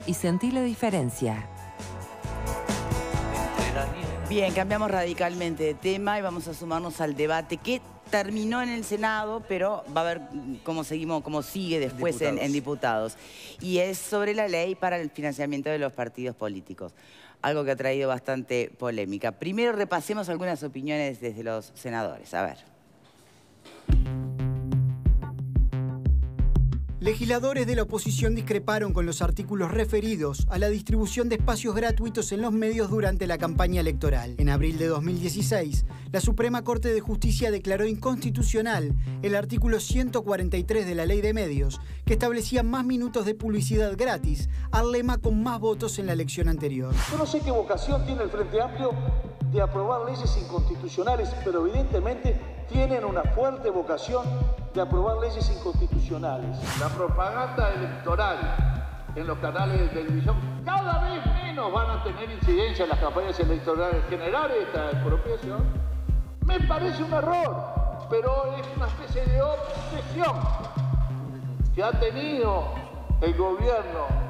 y sentí la diferencia. Bien, cambiamos radicalmente de tema y vamos a sumarnos al debate que terminó en el Senado, pero va a ver cómo sigue después en diputados. Y es sobre la ley para el financiamiento de los partidos políticos. Algo que ha traído bastante polémica. Primero repasemos algunas opiniones desde los senadores. A ver. Legisladores de la oposición discreparon con los artículos referidos a la distribución de espacios gratuitos en los medios durante la campaña electoral. En abril de 2016, la Suprema Corte de Justicia declaró inconstitucional el artículo 143 de la Ley de Medios, que establecía más minutos de publicidad gratis al lema con más votos en la elección anterior. Yo no sé qué vocación tiene el Frente Amplio de aprobar leyes inconstitucionales, pero evidentemente tienen una fuerte vocación de aprobar leyes inconstitucionales. La propaganda electoral en los canales de televisión cada vez menos van a tener incidencia en las campañas electorales. Generar esta expropiación me parece un error, pero es una especie de obsesión que ha tenido el gobierno,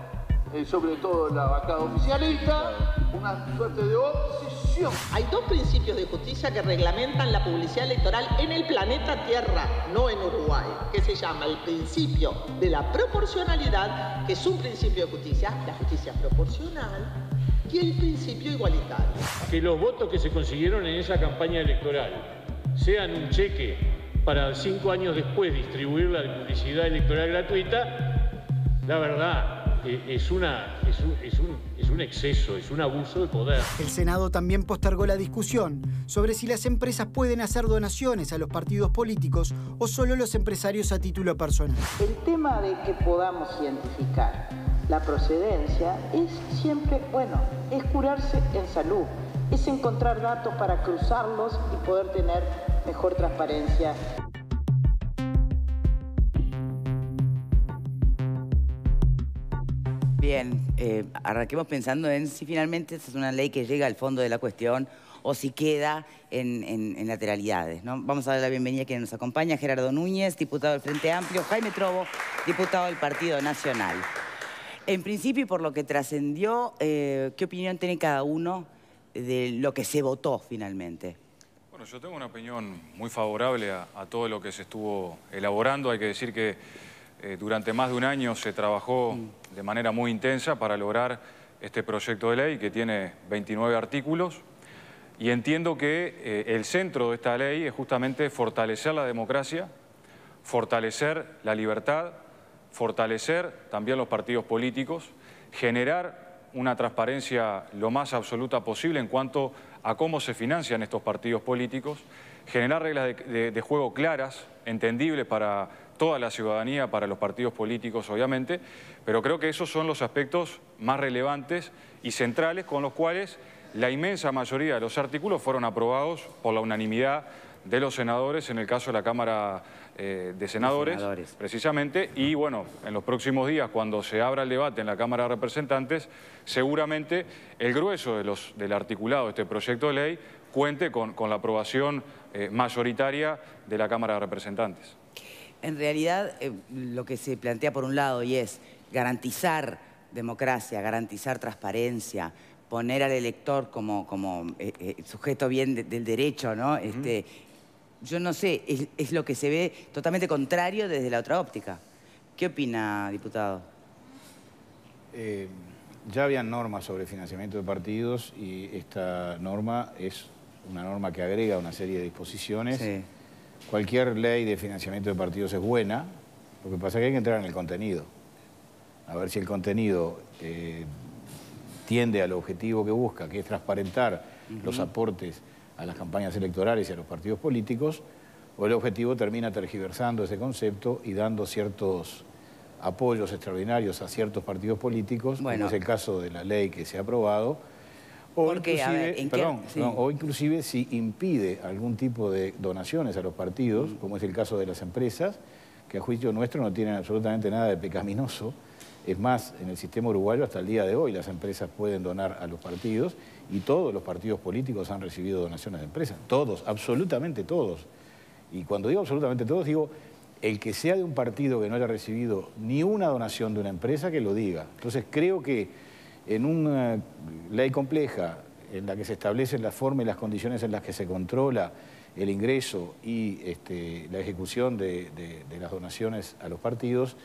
sobre todo la bancada oficialista, una suerte de obsesión. Hay dos principios de justicia que reglamentan la publicidad electoral en el planeta Tierra, no en Uruguay, que se llama el principio de la proporcionalidad, que es un principio de justicia, la justicia proporcional, y el principio igualitario. Que los votos que se consiguieron en esa campaña electoral sean un cheque para 5 años después distribuir la publicidad electoral gratuita, la verdad, es un exceso, es un abuso de poder. El Senado también postergó la discusión sobre si las empresas pueden hacer donaciones a los partidos políticos o solo los empresarios a título personal. El tema de que podamos identificar la procedencia es siempre, es curarse en salud, es encontrar datos para cruzarlos y poder tener mejor transparencia. Bien, arranquemos pensando en si finalmente esta es una ley que llega al fondo de la cuestión o si queda en lateralidades, ¿no? Vamos a dar la bienvenida a quien nos acompaña, Gerardo Núñez, diputado del Frente Amplio, Jaime Trobo, diputado del Partido Nacional. En principio, y por lo que trascendió, ¿qué opinión tiene cada uno de lo que se votó finalmente? Bueno, yo tengo una opinión muy favorable a todo lo que se estuvo elaborando. Hay que decir que durante más de un año se trabajó de manera muy intensa para lograr este proyecto de ley que tiene 29 artículos y entiendo que el centro de esta ley es justamente fortalecer la democracia, fortalecer la libertad, fortalecer también los partidos políticos, generar una transparencia lo más absoluta posible en cuanto a cómo se financian estos partidos políticos, generar reglas de juego claras, entendibles para toda la ciudadanía, para los partidos políticos obviamente, pero creo que esos son los aspectos más relevantes y centrales con los cuales la inmensa mayoría de los artículos fueron aprobados por la unanimidad de los senadores, en el caso de la Cámara de Senadores, precisamente, y bueno, en los próximos días, cuando se abra el debate en la Cámara de Representantes, seguramente el grueso del articulado de este proyecto de ley cuente con la aprobación mayoritaria de la Cámara de Representantes. En realidad, lo que se plantea por un lado y es garantizar democracia, garantizar transparencia, poner al elector como sujeto bien del derecho, ¿no? Yo no sé, es lo que se ve totalmente contrario desde la otra óptica. ¿Qué opina, diputado? Ya habían normas sobre financiamiento de partidos y esta norma es una norma que agrega una serie de disposiciones. Sí. Cualquier ley de financiamiento de partidos es buena, lo que pasa es que hay que entrar en el contenido. A ver si el contenido tiende al objetivo que busca, que es transparentar los aportes a las campañas electorales y a los partidos políticos, o el objetivo termina tergiversando ese concepto y dando ciertos apoyos extraordinarios a ciertos partidos políticos, como es el caso de la ley que se ha aprobado, o inclusive si impide algún tipo de donaciones a los partidos, como es el caso de las empresas, que a juicio nuestro no tienen absolutamente nada de pecaminoso. Es más, en el sistema uruguayo hasta el día de hoy las empresas pueden donar a los partidos y todos los partidos políticos han recibido donaciones de empresas. Todos, absolutamente todos. Y cuando digo absolutamente todos, digo el que sea de un partido que no haya recibido ni una donación de una empresa, que lo diga. Entonces creo que en una ley compleja, en la que se establecen las formas y las condiciones en las que se controla el ingreso y la ejecución de las donaciones a los partidos,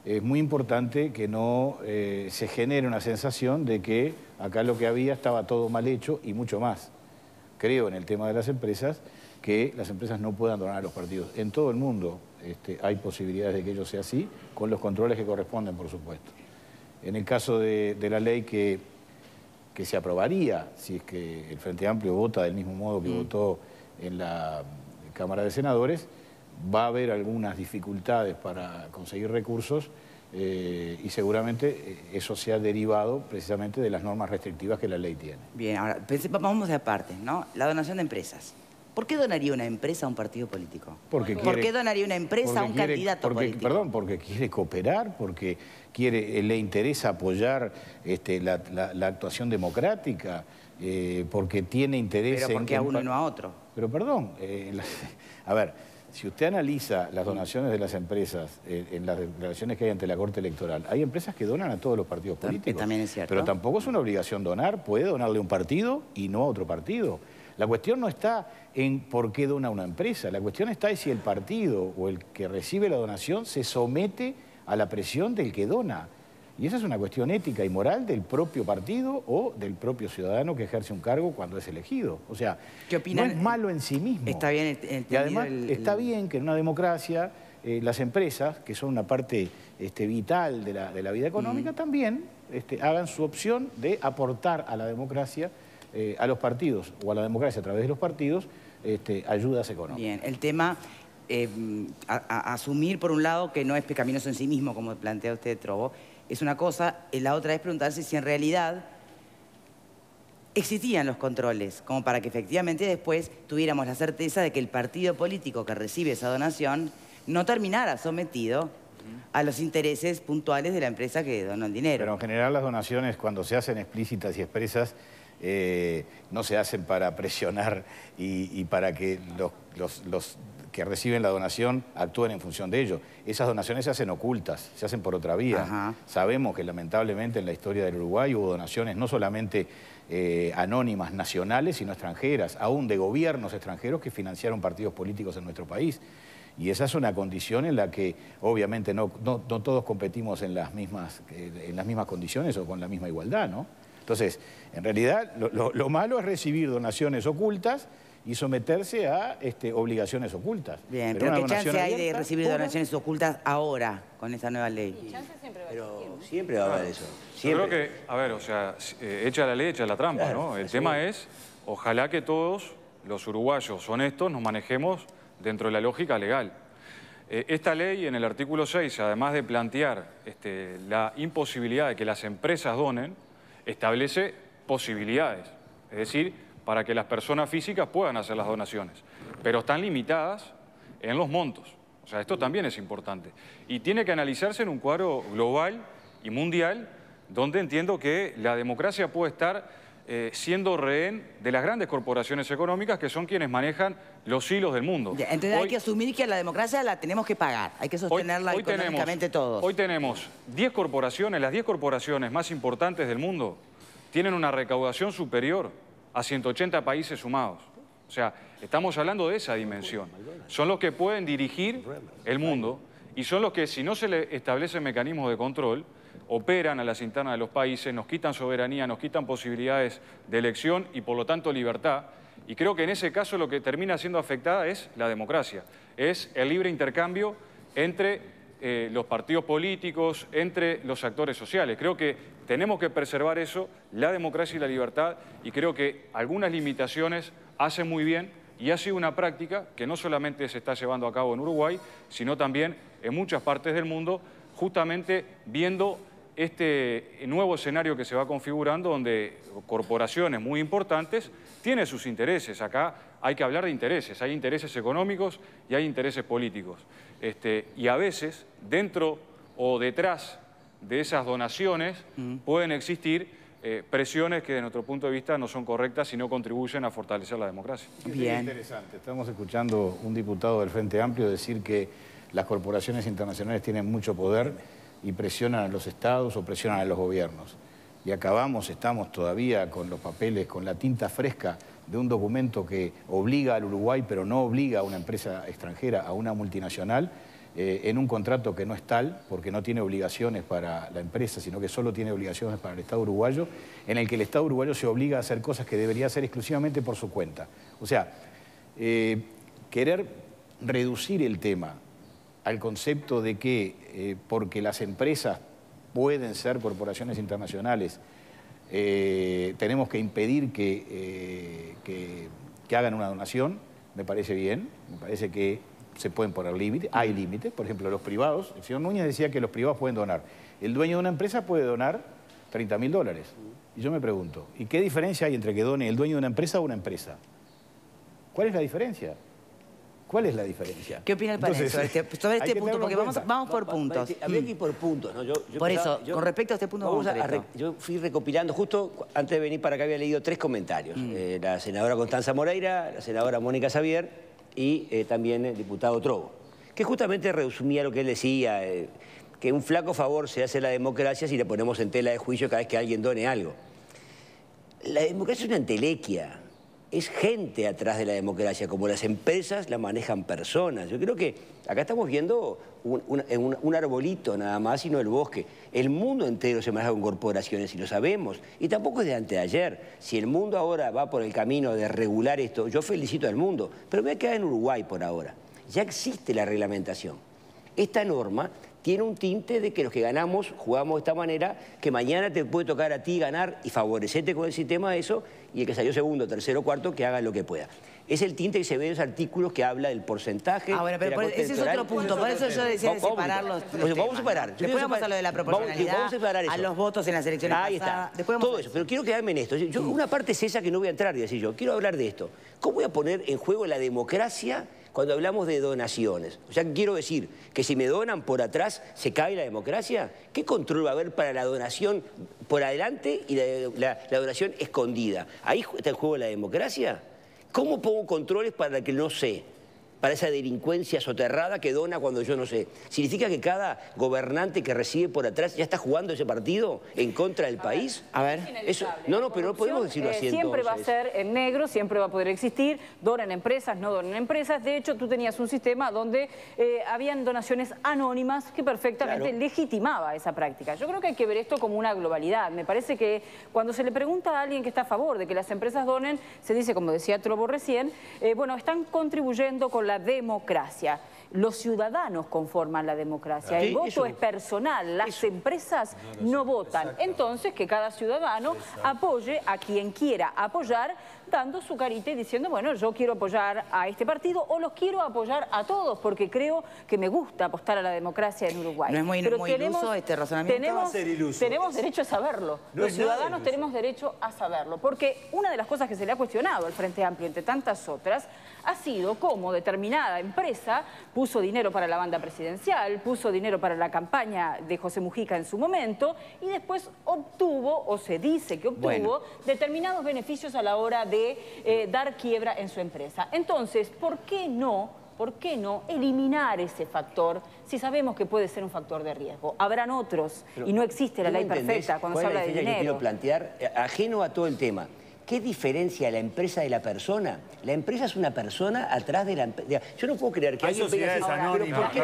es muy importante que no se genere una sensación de que acá lo que había estaba todo mal hecho y mucho más. Creo en el tema de las empresas, que las empresas no puedan donar a los partidos. En todo el mundo hay posibilidades de que ello sea así, con los controles que corresponden, por supuesto. En el caso de la ley que se aprobaría, si es que el Frente Amplio vota del mismo modo que votó en la Cámara de Senadores, va a haber algunas dificultades para conseguir recursos y seguramente eso se ha derivado precisamente de las normas restrictivas que la ley tiene. Bien, ahora, vamos de aparte, ¿no? La donación de empresas. ¿Por qué donaría una empresa a un partido político? ¿Por qué donaría una empresa a un candidato político? Perdón, porque quiere cooperar, porque le interesa apoyar la actuación democrática, porque tiene interés en... ¿Pero por qué a uno y no a otro? Pero perdón, a ver, si usted analiza las donaciones de las empresas en las declaraciones que hay ante la Corte Electoral, hay empresas que donan a todos los partidos políticos. También es cierto. Pero tampoco es una obligación donar, puede donarle a un partido y no a otro partido. La cuestión no está en por qué dona una empresa, la cuestión está en si el partido o el que recibe la donación se somete a la presión del que dona. Y esa es una cuestión ética y moral del propio partido o del propio ciudadano que ejerce un cargo cuando es elegido. O sea, ¿qué opinan? No es malo en sí mismo. Está bien entendido. Y además está bien que en una democracia las empresas, que son una parte vital de la vida económica, también hagan su opción de aportar a la democracia, a los partidos o a la democracia a través de los partidos, ayudas económicas. Bien, el tema, asumir por un lado que no es pecaminoso en sí mismo, como plantea usted, Trobo, es una cosa, la otra es preguntarse si en realidad existían los controles, como para que efectivamente después tuviéramos la certeza de que el partido político que recibe esa donación no terminara sometido a los intereses puntuales de la empresa que donó el dinero. Pero en general las donaciones, cuando se hacen explícitas y expresas, no se hacen para presionar y para que los que reciben la donación actúen en función de ello. Esas donaciones se hacen ocultas, se hacen por otra vía. Ajá. Sabemos que lamentablemente en la historia del Uruguay hubo donaciones no solamente anónimas nacionales, sino extranjeras, aún de gobiernos extranjeros que financiaron partidos políticos en nuestro país. Y esa es una condición en la que obviamente no todos competimos en las mismas condiciones o con la misma igualdad, ¿no? Entonces, en realidad, lo malo es recibir donaciones ocultas y someterse a obligaciones ocultas. Bien, pero ¿qué chance hay de recibir donaciones ocultas ahora con esta nueva ley? Pero siempre va a haber eso. Yo creo que, a ver, o sea, echa la ley, echa la trampa, claro, ¿no? El tema es, ojalá que todos los uruguayos honestos nos manejemos dentro de la lógica legal. Esta ley, en el artículo 6, además de plantear la imposibilidad de que las empresas donen, establece posibilidades, es decir, para que las personas físicas puedan hacer las donaciones, pero están limitadas en los montos. O sea, esto también es importante. Y tiene que analizarse en un cuadro global y mundial, donde entiendo que la democracia puede estar siendo rehén de las grandes corporaciones económicas que son quienes manejan los hilos del mundo. Entonces hay que asumir que la democracia la tenemos que pagar, hay que sostenerla económicamente todos. Hoy tenemos 10 corporaciones, las 10 corporaciones más importantes del mundo tienen una recaudación superior a 180 países sumados. O sea, estamos hablando de esa dimensión. Son los que pueden dirigir el mundo y son los que, si no se le establecen mecanismos de control, operan a las internas de los países, nos quitan soberanía, nos quitan posibilidades de elección y, por lo tanto, libertad. Y creo que en ese caso lo que termina siendo afectada es la democracia, es el libre intercambio entre los partidos políticos, entre los actores sociales. Creo que tenemos que preservar eso, la democracia y la libertad, y creo que algunas limitaciones hacen muy bien y ha sido una práctica que no solamente se está llevando a cabo en Uruguay, sino también en muchas partes del mundo, justamente viendo este nuevo escenario que se va configurando, donde corporaciones muy importantes tienen sus intereses. Acá hay que hablar de intereses, hay intereses económicos y hay intereses políticos. Y a veces, dentro o detrás de esas donaciones, pueden existir presiones que, de nuestro punto de vista, no son correctas y no contribuyen a fortalecer la democracia. Bien. Es interesante. Estamos escuchando un diputado del Frente Amplio decir que las corporaciones internacionales tienen mucho poder y presionan a los estados o presionan a los gobiernos. Y estamos todavía con los papeles, con la tinta fresca de un documento que obliga al Uruguay, pero no obliga a una empresa extranjera, a una multinacional, en un contrato que no es tal, porque no tiene obligaciones para la empresa, sino que solo tiene obligaciones para el Estado uruguayo, en el que el Estado uruguayo se obliga a hacer cosas que debería hacer exclusivamente por su cuenta. O sea, querer reducir el tema al concepto de que porque las empresas pueden ser corporaciones internacionales, tenemos que impedir que hagan una donación, me parece bien, me parece que se pueden poner límites, hay límites, por ejemplo, los privados, el señor Núñez decía que los privados pueden donar, el dueño de una empresa puede donar $30.000, y yo me pregunto, ¿y qué diferencia hay entre que done el dueño de una empresa o una empresa? ¿Cuál es la diferencia? ¿Cuál es la diferencia? ¿Qué opina el panel sobre este punto? Porque vamos por puntos. Habría que ir por puntos, ¿no? Por eso, con respecto a este punto yo fui recopilando, justo antes de venir para acá había leído 3 comentarios. La senadora Constanza Moreira, la senadora Mónica Xavier y también el diputado Trovo, que justamente resumía lo que él decía, que un flaco favor se hace a la democracia si le ponemos en tela de juicio cada vez que alguien done algo. La democracia es una entelequia. Es gente atrás de la democracia, como las empresas la manejan personas. Yo creo que acá estamos viendo un arbolito nada más y no el bosque. El mundo entero se maneja con corporaciones y lo sabemos. Y tampoco es de antes de ayer. Si el mundo ahora va por el camino de regular esto, yo felicito al mundo. Pero me voy a quedar en Uruguay por ahora. Ya existe la reglamentación. Esta norma tiene un tinte de que los que ganamos jugamos de esta manera, que mañana te puede tocar a ti ganar y favorecerte con el sistema de eso, y el que salió segundo, tercero, cuarto, que haga lo que pueda. Es el tinte que se ve en los artículos que habla del porcentaje. Bueno, pero ese es otro punto. Por eso yo decía de separar los temas. Vamos a separar. Después vamos a lo de la proporcionalidad, vamos a separar eso. A los votos en las elecciones Ahí pasadas. está. Todo eso. Pero quiero quedarme en esto. Una parte es esa que no voy a entrar y decir yo. Quiero hablar de esto. ¿Cómo voy a poner en juego la democracia cuando hablamos de donaciones? O sea, quiero decir que si me donan por atrás, ¿se cae la democracia? ¿Qué control va a haber para la donación por adelante y la donación escondida? ¿Ahí está en juego la democracia? ¿Cómo pongo controles para el que no sé? Para esa delincuencia soterrada que dona cuando yo no sé. ¿Significa que cada gobernante que recibe por atrás ya está jugando ese partido en contra del país? A ver. Eso, no, pero no podemos decirlo así. Siempre va a ser en negro, siempre va a poder existir. Donan empresas, no donan empresas. De hecho, tú tenías un sistema donde habían donaciones anónimas que perfectamente legitimaba esa práctica. Yo creo que hay que ver esto como una globalidad. Me parece que cuando se le pregunta a alguien que está a favor de que las empresas donen, se dice, como decía Trovo recién, bueno, están contribuyendo con la democracia. Los ciudadanos conforman la democracia. El voto es personal. Las empresas no votan. Entonces, que cada ciudadano apoye a quien quiera apoyar, dando su carita y diciendo, bueno, yo quiero apoyar a este partido o los quiero apoyar a todos porque creo que me gusta apostar a la democracia en Uruguay. ¿No es muy iluso este razonamiento? Tenemos derecho a saberlo. Los ciudadanos tenemos derecho a saberlo. Porque una de las cosas que se le ha cuestionado al Frente Amplio, entre tantas otras, ha sido cómo determinada empresa puso dinero para la banda presidencial, puso dinero para la campaña de José Mujica en su momento y después obtuvo, o se dice que obtuvo, determinados beneficios a la hora de dar quiebra en su empresa. Entonces, ¿por qué no eliminar ese factor si sabemos que puede ser un factor de riesgo? Habrán otros y no existe la ley perfecta cuando se habla de dinero. Yo quiero plantear, ajeno a todo el tema. ¿Qué diferencia la empresa de la persona? La empresa es una persona atrás de la empresa. Yo no puedo creer que hay sociedades anónimas.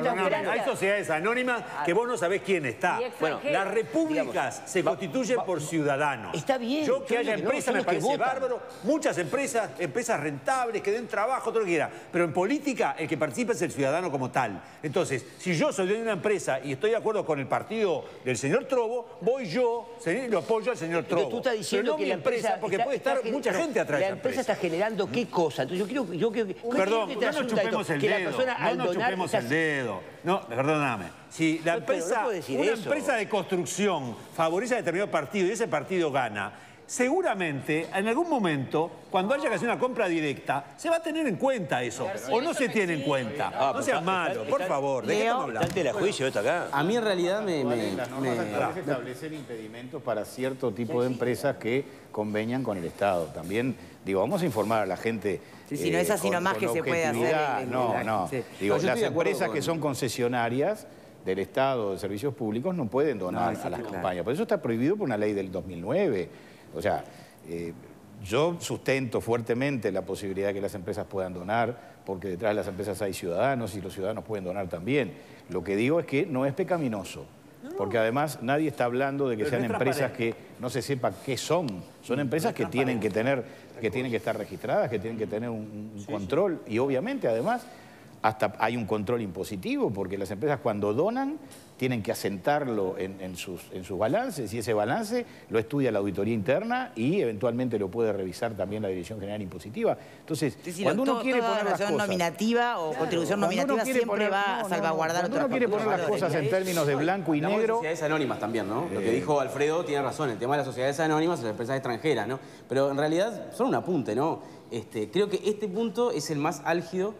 Hay sociedades anónimas que vos no sabés quién está. Bueno, las repúblicas se constituyen por ciudadanos. Está bien. Yo que haya empresas me parece bárbaro. Muchas empresas rentables, que den trabajo, todo lo que quiera. Pero en política el que participa es el ciudadano como tal. Entonces, si yo soy de una empresa y estoy de acuerdo con el partido del señor Trovo, voy yo, lo apoyo al señor Trovo. Pero tú estás diciendo que la empresa... Porque puede estar mucha gente atrás de la empresa está generando qué cosa. Entonces yo quiero perdón, no nos chupemos el dedo. No nos chupemos el dedo. No, perdóname. Si la empresa, una empresa de construcción favorece a determinado partido y ese partido gana, seguramente en algún momento, cuando haya que hacer una compra directa, se va a tener en cuenta eso. O no se tiene en cuenta. No seas malo, por favor. ¿De qué estamos hablando? Está en juicio esto acá. A mí en realidad me establecer impedimentos para cierto tipo de empresas que convenian con el Estado. También, digo, vamos a informar a la gente. Sí, no es así nomás que se puede hacer. No. Sí. Digo, las empresas que son concesionarias del Estado, de servicios públicos, no pueden donar a las campañas. Por eso está prohibido por una ley del 2009. O sea, yo sustento fuertemente la posibilidad de que las empresas puedan donar, porque detrás de las empresas hay ciudadanos y los ciudadanos pueden donar también. Lo que digo es que no es pecaminoso. Porque además nadie está hablando de que sean empresas que no se sepa qué son. Son empresas que tienen que tener, que tienen que estar registradas, que tienen que tener un control. Y obviamente además hasta hay un control impositivo, porque las empresas cuando donan tienen que asentarlo en sus balances, y ese balance lo estudia la auditoría interna y eventualmente lo puede revisar también la Dirección General Impositiva. Entonces, cuando uno quiere poner las cosas... nominativa o contribución nominativa siempre va a salvaguardar otras. Cuando uno quiere poner las cosas en términos de blanco y negro... Sociedades anónimas también, ¿no? Lo que dijo Alfredo tiene razón, el tema de las sociedades anónimas y las empresas extranjeras, ¿no? Pero en realidad son un apunte, ¿no? Creo que este punto es el más álgido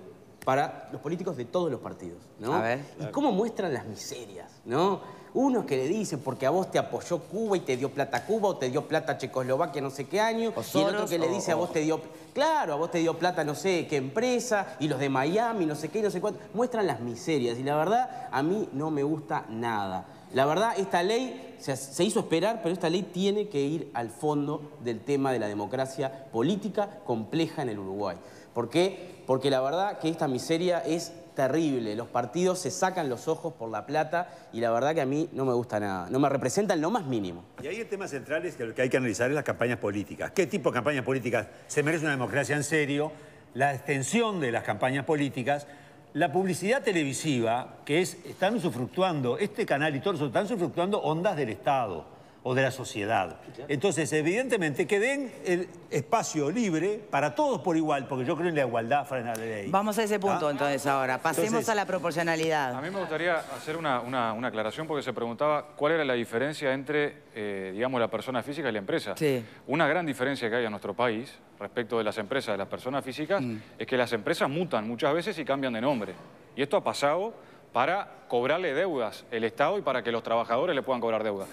para los políticos de todos los partidos, ¿no? A ver. Y cómo muestran las miserias, ¿no? Unos que le dicen porque a vos te apoyó Cuba y te dio plata Cuba, o te dio plata Checoslovaquia no sé qué año, y el otro que le dice a vos te dio... Claro, a vos te dio plata no sé qué empresa, y los de Miami, no sé qué, no sé cuánto. Muestran las miserias, y la verdad, a mí no me gusta nada. La verdad, esta ley se hizo esperar, pero esta ley tiene que ir al fondo del tema de la democracia política compleja en el Uruguay. ¿Por qué? Porque la verdad que esta miseria es terrible. Los partidos se sacan los ojos por la plata y la verdad que a mí no me gusta nada. No me representa en lo más mínimo. Y ahí el tema central es que lo que hay que analizar es las campañas políticas. ¿Qué tipo de campañas políticas se merece una democracia en serio? La extensión de las campañas políticas. La publicidad televisiva, que están usufructuando, este canal y todos los otros, están usufructuando ondas del Estado o de la sociedad. Entonces, evidentemente, que den el espacio libre para todos por igual, porque yo creo en la igualdad frente a la ley. Vamos a ese punto entonces ahora. Pasemos a la proporcionalidad. A mí me gustaría hacer una aclaración porque se preguntaba cuál era la diferencia entre, digamos, la persona física y la empresa. Sí. Una gran diferencia que hay en nuestro país respecto de las empresas de las personas físicas es que las empresas mutan muchas veces y cambian de nombre. Y esto ha pasado para cobrarle deudas el Estado y para que los trabajadores le puedan cobrar deudas.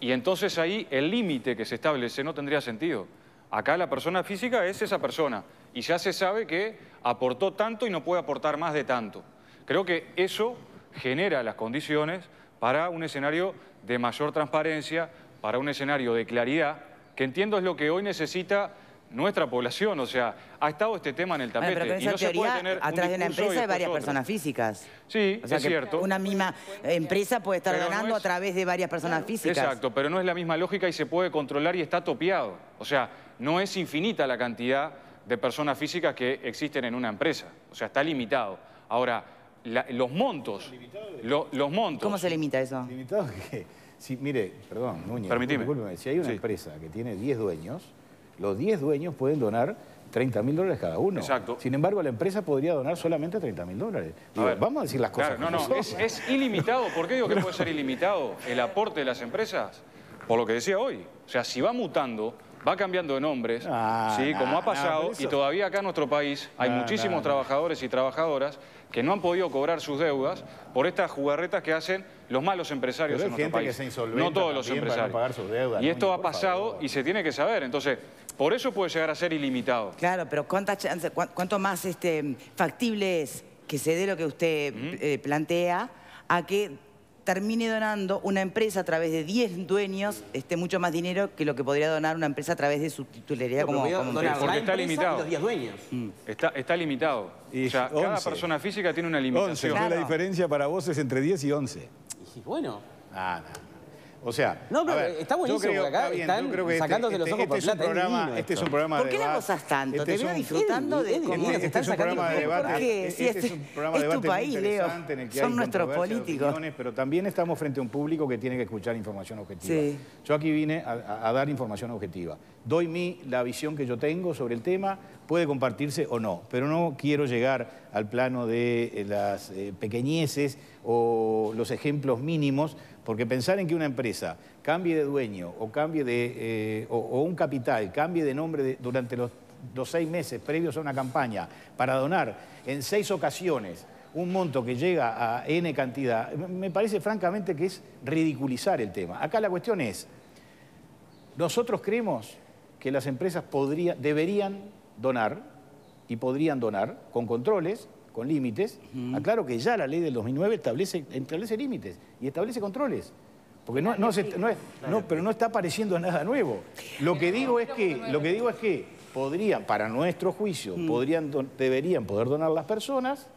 Y entonces ahí el límite que se establece no tendría sentido. Acá la persona física es esa persona y ya se sabe que aportó tanto y no puede aportar más de tanto. Creo que eso genera las condiciones para un escenario de mayor transparencia, para un escenario de claridad, que entiendo es lo que hoy necesita nuestra población. O sea, ha estado este tema en el tapete. Pero y no se puede tener atrás de una empresa hay varias personas físicas. Sí, o sea, es cierto. Una misma empresa puede estar donando a través de varias personas físicas. Exacto, pero no es la misma lógica y se puede controlar y está topeado. O sea, no es infinita la cantidad de personas físicas que existen en una empresa. O sea, está limitado. Ahora, los montos... Los montos... ¿Cómo se limita eso? ¿Limitado qué? Sí, mire, perdón, Núñez, permitime. Discúlpeme, si hay una empresa que tiene 10 dueños, los 10 dueños pueden donar $30.000 cada uno. Exacto. Sin embargo, la empresa podría donar solamente $30.000. Digo, vamos a decir las cosas claro, no, es ilimitado. ¿Por qué digo que puede ser ilimitado el aporte de las empresas? Por lo que decía hoy. O sea, si va mutando, va cambiando de nombres, como ha pasado, y todavía acá en nuestro país hay muchísimos trabajadores y trabajadoras que no han podido cobrar sus deudas por estas jugarretas que hacen los malos empresarios en nuestro país. No todos los empresarios. Pagar sus deudas, y esto ha pasado y se tiene que saber. Entonces, por eso puede llegar a ser ilimitado. Claro, pero ¿cuánto más factible es que se dé lo que usted plantea a que termine donando una empresa a través de 10 dueños mucho más dinero que lo que podría donar una empresa a través de su titularidad como empresa? Porque está limitado. Los 10 dueños. Está limitado. O sea, cada persona física tiene una limitación. 11, la diferencia para vos es entre 10 y 11. Y bueno. O sea, no, pero está buenísimo, porque acá están sacándose los ojos por plata. Este es un programa de debate. ¿Por qué la gozas tanto? Te veo disfrutando de cómo este es un programa de debate. ¿Por qué? Si este es un programa de debate muy interesante en el que son nuestros políticos. Pero también estamos frente a un público que tiene que escuchar información objetiva. Yo aquí vine a dar información objetiva. Doy la visión que yo tengo sobre el tema, puede compartirse o no, pero no quiero llegar al plano de las pequeñeces o los ejemplos mínimos, Porque pensar en que una empresa cambie de dueño o cambie de o un capital cambie de nombre durante los 6 meses previos a una campaña para donar en 6 ocasiones un monto que llega a N cantidad, me parece francamente que es ridiculizar el tema. Acá la cuestión es, nosotros creemos que las empresas deberían donar y podrían donar con controles, con límites. Aclaro que ya la ley del 2009 establece límites y establece controles. Porque pero no está apareciendo nada nuevo. Lo que digo es que podrían, para nuestro juicio, deberían poder donar las personas,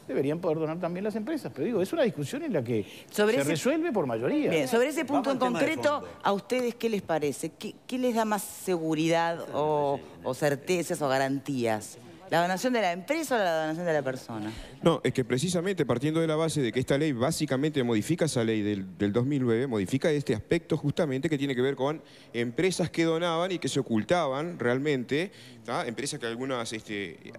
deberían poder donar también las empresas. Pero digo, es una discusión en la que se resuelve por mayoría. Bien, sobre ese punto en concreto, ¿a ustedes qué les parece? ¿Qué les da más seguridad o certezas o garantías? ¿La donación de la empresa o la donación de la persona? No, es que precisamente partiendo de la base de que esta ley básicamente modifica esa ley del 2009, modifica este aspecto justamente que tiene que ver con empresas que donaban y que se ocultaban realmente, ¿tá? Empresas que algunas,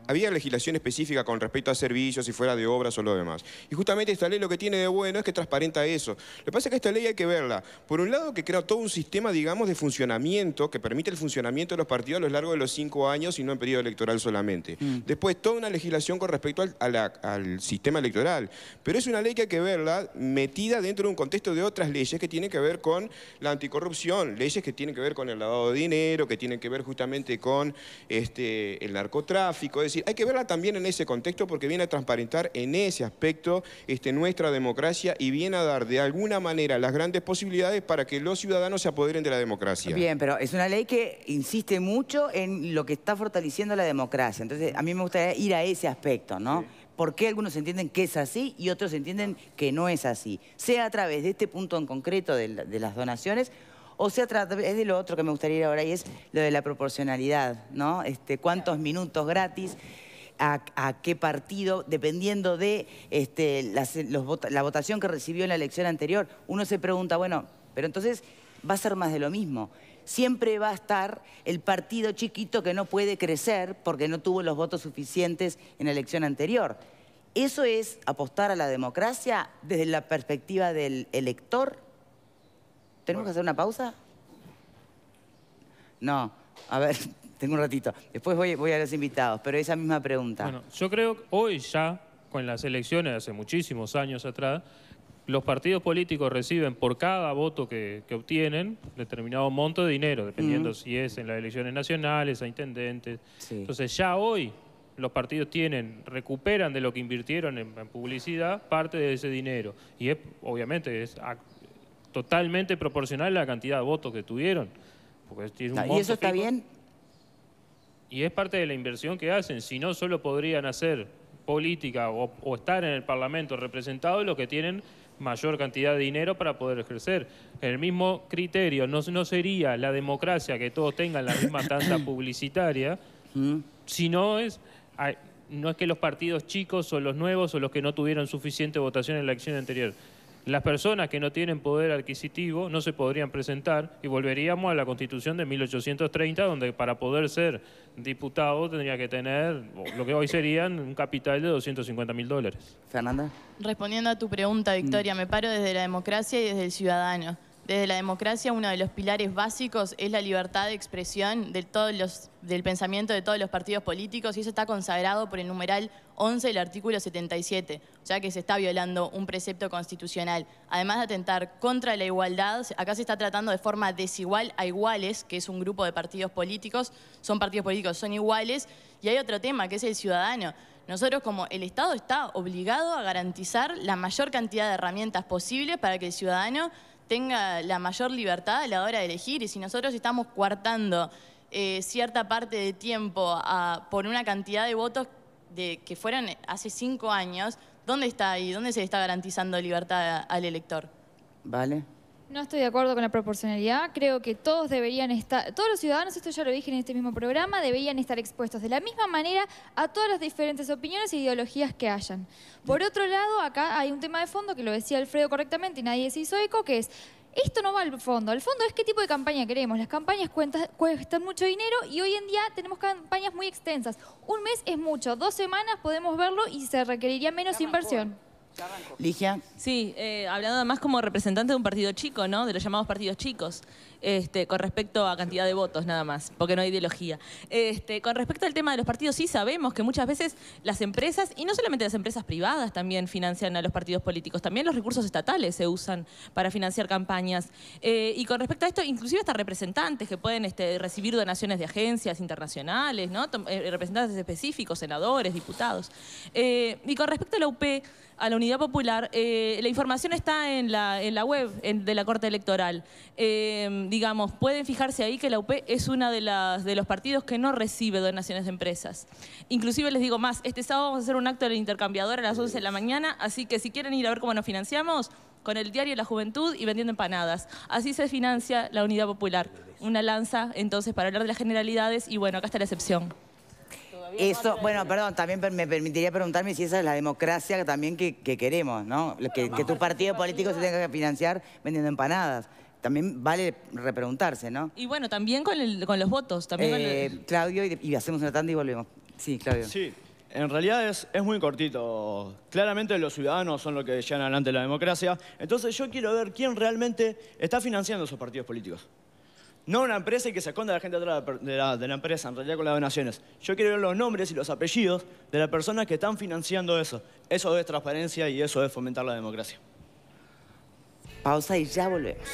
había legislación específica con respecto a servicios, si fuera de obras o lo demás. Y justamente esta ley lo que tiene de bueno es que transparenta eso. Lo que pasa es que esta ley hay que verla, por un lado, que crea todo un sistema, digamos, de funcionamiento, que permite el funcionamiento de los partidos a lo largo de los 5 años y no en periodo electoral solamente. Después, toda una legislación con respecto al sistema electoral. Pero es una ley que hay que verla metida dentro de un contexto de otras leyes que tienen que ver con la anticorrupción, leyes que tienen que ver con el lavado de dinero, que tienen que ver justamente con el narcotráfico. Es decir, hay que verla también en ese contexto porque viene a transparentar en ese aspecto nuestra democracia y viene a dar de alguna manera las grandes posibilidades para que los ciudadanos se apoderen de la democracia. Bien, pero es una ley que insiste mucho en lo que está fortaleciendo la democracia. Entonces, a mí me gustaría ir a ese aspecto, ¿no? Sí. ¿Por qué algunos entienden que es así y otros entienden que no es así? Sea a través de este punto en concreto de las donaciones o sea a través de lo otro que me gustaría ir ahora y es lo de la proporcionalidad, ¿no? ¿Cuántos minutos gratis? A qué partido, dependiendo de la votación que recibió en la elección anterior. Uno se pregunta, bueno, pero entonces va a ser más de lo mismo. Siempre va a estar el partido chiquito que no puede crecer porque no tuvo los votos suficientes en la elección anterior. ¿Eso es apostar a la democracia desde la perspectiva del elector? ¿Tenemos que hacer una pausa? No, a ver, tengo un ratito. Después voy a los invitados, pero esa misma pregunta. Bueno, yo creo que hoy ya, con las elecciones hace muchísimos años atrás, los partidos políticos reciben por cada voto que obtienen determinado monto de dinero, dependiendo si es en las elecciones nacionales, a intendentes. Sí. Entonces ya hoy los partidos recuperan de lo que invirtieron en publicidad parte de ese dinero. Y obviamente es totalmente proporcional a la cantidad de votos que tuvieron. Porque tiene un ¿Y eso está bien? Y es parte de la inversión que hacen. Si no, solo podrían hacer política o estar en el Parlamento representados los que tienen mayor cantidad de dinero para poder ejercer. El mismo criterio no sería la democracia que todos tengan la misma tanda publicitaria, sino no es que los partidos chicos o los nuevos o los que no tuvieron suficiente votación en la elección anterior. Las personas que no tienen poder adquisitivo no se podrían presentar y volveríamos a la Constitución de 1830, donde para poder ser diputado tendría que tener lo que hoy serían un capital de $250.000. Fernanda. Respondiendo a tu pregunta, Victoria, me paro desde la democracia y desde el ciudadano. Desde la democracia, uno de los pilares básicos es la libertad de expresión del pensamiento de todos los partidos políticos y eso está consagrado por el numeral 11 del artículo 77, ya que se está violando un precepto constitucional. Además de atentar contra la igualdad, acá se está tratando de forma desigual a iguales, que es un grupo de partidos políticos, son iguales, y hay otro tema que es el ciudadano. Nosotros como el Estado está obligado a garantizar la mayor cantidad de herramientas posibles para que el ciudadano tenga la mayor libertad a la hora de elegir y si nosotros estamos coartando cierta parte de tiempo por una cantidad de votos que fueron hace 5 años, ¿dónde está ahí? ¿Dónde se le está garantizando libertad al elector? Vale. No estoy de acuerdo con la proporcionalidad. Creo que todos los ciudadanos, esto ya lo dije en este mismo programa, deberían estar expuestos de la misma manera a todas las diferentes opiniones e ideologías que hayan. Por otro lado, acá hay un tema de fondo que lo decía Alfredo correctamente y nadie se hizo eco, que es, esto no va al fondo. Al fondo es qué tipo de campaña queremos. Las campañas cuestan mucho dinero y hoy en día tenemos campañas muy extensas. Un mes es mucho, 2 semanas podemos verlo y se requeriría menos inversión. Ligia. Sí, hablando además como representante de un partido chico, ¿no? De los llamados partidos chicos, con respecto a cantidad de votos nada más, porque no hay ideología. Con respecto al tema de los partidos, sí sabemos que muchas veces las empresas, y no solamente las empresas privadas también financian a los partidos políticos, también los recursos estatales se usan para financiar campañas. Y con respecto a esto, inclusive hasta representantes que pueden recibir donaciones de agencias internacionales, ¿no? Representantes específicos, senadores, diputados. Y con respecto a la UP, a la Unidad Popular, la información está en la web de la Corte Electoral. Digamos, pueden fijarse ahí que la UP es una de los partidos que no recibe donaciones de empresas. Inclusive les digo más, este sábado vamos a hacer un acto del intercambiador a las 11 de la mañana, así que si quieren ir a ver cómo nos financiamos, con el diario La Juventud y vendiendo empanadas. Así se financia la Unidad Popular. Una lanza, entonces, para hablar de las generalidades, y bueno, acá está la excepción. Eso, bueno, perdón, también me permitiría preguntarme si esa es la democracia también que queremos, ¿no? Que tu partido político se tenga que financiar vendiendo empanadas. También vale repreguntarse, ¿no? Y bueno, también con los votos. También Claudio, y hacemos una tanda y volvemos. Sí, Claudio. Sí, en realidad es muy cortito. Claramente los ciudadanos son los que llevan adelante la democracia. Entonces yo quiero ver quién realmente está financiando esos partidos políticos. No una empresa y que se esconda la gente atrás de la empresa, en realidad con las donaciones. Yo quiero ver los nombres y los apellidos de las personas que están financiando eso. Eso es transparencia y eso es fomentar la democracia. Pausa y ya volvemos.